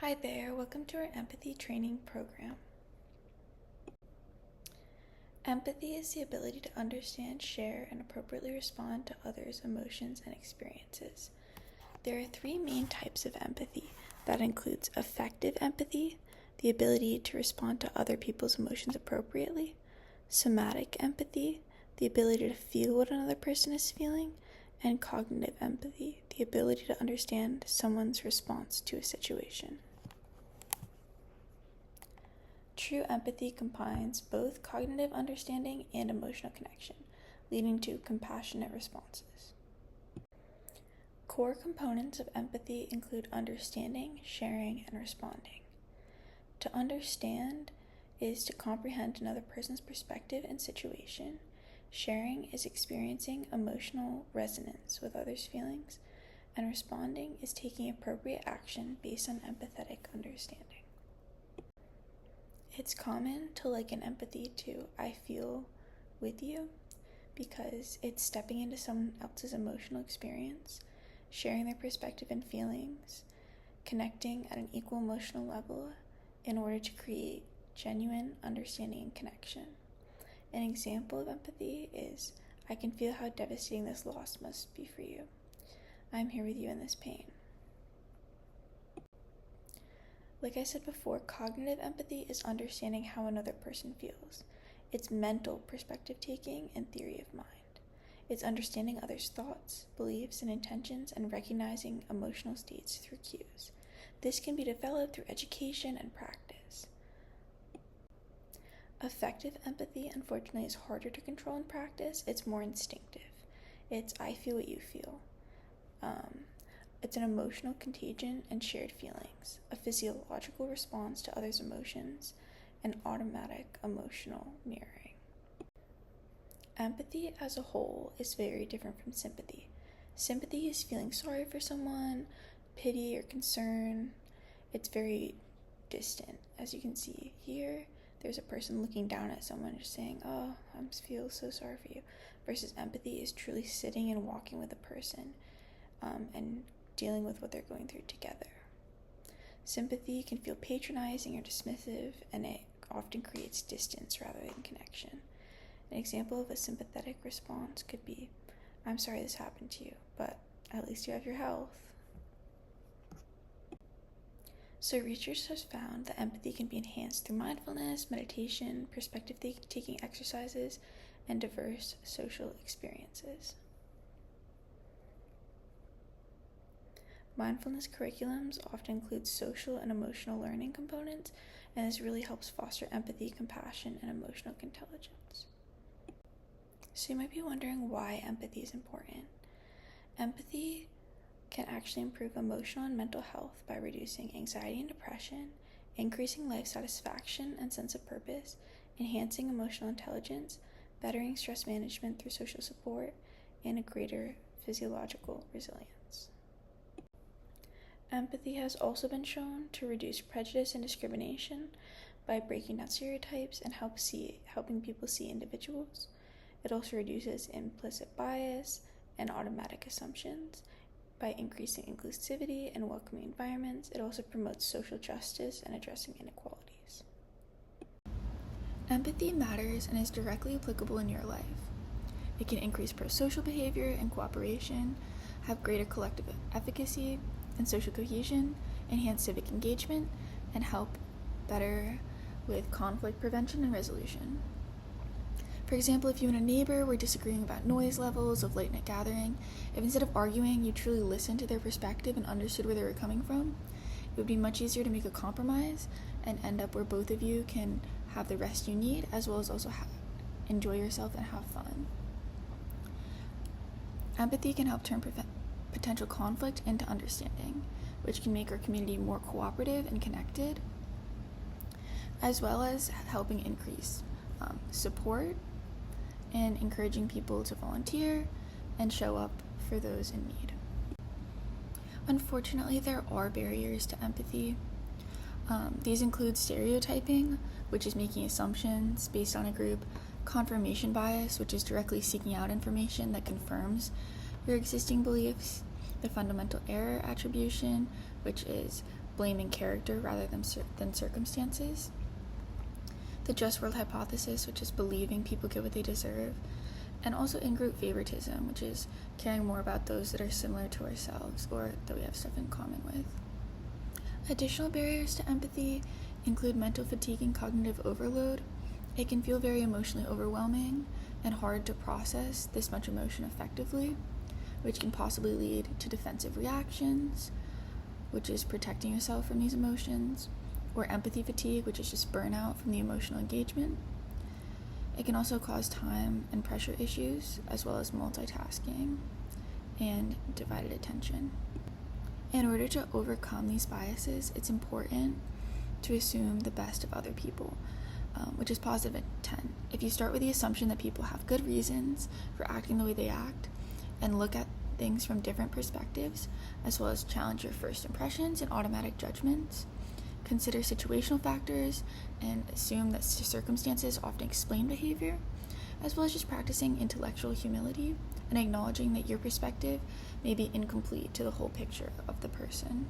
Hi there, welcome to our empathy training program. Empathy is the ability to understand, share, and appropriately respond to others' emotions and experiences. There are three main types of empathy. That includes affective empathy, the ability to respond to other people's emotions appropriately; somatic empathy, the ability to feel what another person is feeling; and cognitive empathy, the ability to understand someone's response to a situation. True empathy combines both cognitive understanding and emotional connection, leading to compassionate responses. Core components of empathy include understanding, sharing, and responding. To understand is to comprehend another person's perspective and situation. Sharing is experiencing emotional resonance with others' feelings, and responding is taking appropriate action based on empathetic understanding. It's common to liken empathy to "I feel with you" because it's stepping into someone else's emotional experience, sharing their perspective and feelings, connecting at an equal emotional level in order to create genuine understanding and connection. An example of empathy is, "I can feel how devastating this loss must be for you. I'm here with you in this pain." Like I said before, cognitive empathy is understanding how another person feels. It's mental perspective taking and theory of mind. It's understanding others' thoughts, beliefs, and intentions and recognizing emotional states through cues. This can be developed through education and practice. Affective empathy, unfortunately, is harder to control in practice. It's more instinctive. It's "I feel what you feel." It's an emotional contagion and shared feelings, a physiological response to others' emotions, and automatic emotional mirroring. Empathy as a whole is very different from sympathy. Sympathy is feeling sorry for someone, pity or concern. It's very distant. As you can see here, there's a person looking down at someone just saying, "Oh, I feel so sorry for you," versus empathy is truly sitting and walking with a person and dealing with what they're going through together. Sympathy can feel patronizing or dismissive, and it often creates distance rather than connection. An example of a sympathetic response could be, "I'm sorry this happened to you, but at least you have your health." So research has found that empathy can be enhanced through mindfulness, meditation, perspective-taking exercises, and diverse social experiences. Mindfulness curriculums often include social and emotional learning components, and this really helps foster empathy, compassion, and emotional intelligence. So you might be wondering why empathy is important. Empathy can actually improve emotional and mental health by reducing anxiety and depression, increasing life satisfaction and sense of purpose, enhancing emotional intelligence, bettering stress management through social support, and a greater physiological resilience. Empathy has also been shown to reduce prejudice and discrimination by breaking down stereotypes and helping people see individuals. It also reduces implicit bias and automatic assumptions by increasing inclusivity and welcoming environments. It also promotes social justice and addressing inequalities. Empathy matters and is directly applicable in your life. It can increase pro-social behavior and cooperation, have greater collective efficacy and social cohesion, enhance civic engagement, and help better with conflict prevention and resolution. For example, if you and a neighbor were disagreeing about noise levels of late-night gathering, if instead of arguing you truly listened to their perspective and understood where they were coming from, it would be much easier to make a compromise and end up where both of you can have the rest you need, as well as also enjoy yourself and have fun. Empathy can help turn potential conflict into understanding, which can make our community more cooperative and connected, as well as helping increase support and encouraging people to volunteer and show up for those in need. Unfortunately, there are barriers to empathy. These include stereotyping, which is making assumptions based on a group; confirmation bias, which is directly seeking out information that confirms your existing beliefs; the fundamental error attribution, which is blaming character rather than circumstances. The just world hypothesis, which is believing people get what they deserve. And also in-group favoritism, which is caring more about those that are similar to ourselves or that we have stuff in common with. Additional barriers to empathy include mental fatigue and cognitive overload. It can feel very emotionally overwhelming and hard to process this much emotion effectively, which can possibly lead to defensive reactions, which is protecting yourself from these emotions, or empathy fatigue, which is just burnout from the emotional engagement. It can also cause time and pressure issues, as well as multitasking and divided attention. In order to overcome these biases, it's important to assume the best of other people, which is positive intent. If you start with the assumption that people have good reasons for acting the way they act, and look at things from different perspectives, as well as challenge your first impressions and automatic judgments, consider situational factors, and assume that circumstances often explain behavior, as well as just practicing intellectual humility and acknowledging that your perspective may be incomplete to the whole picture of the person.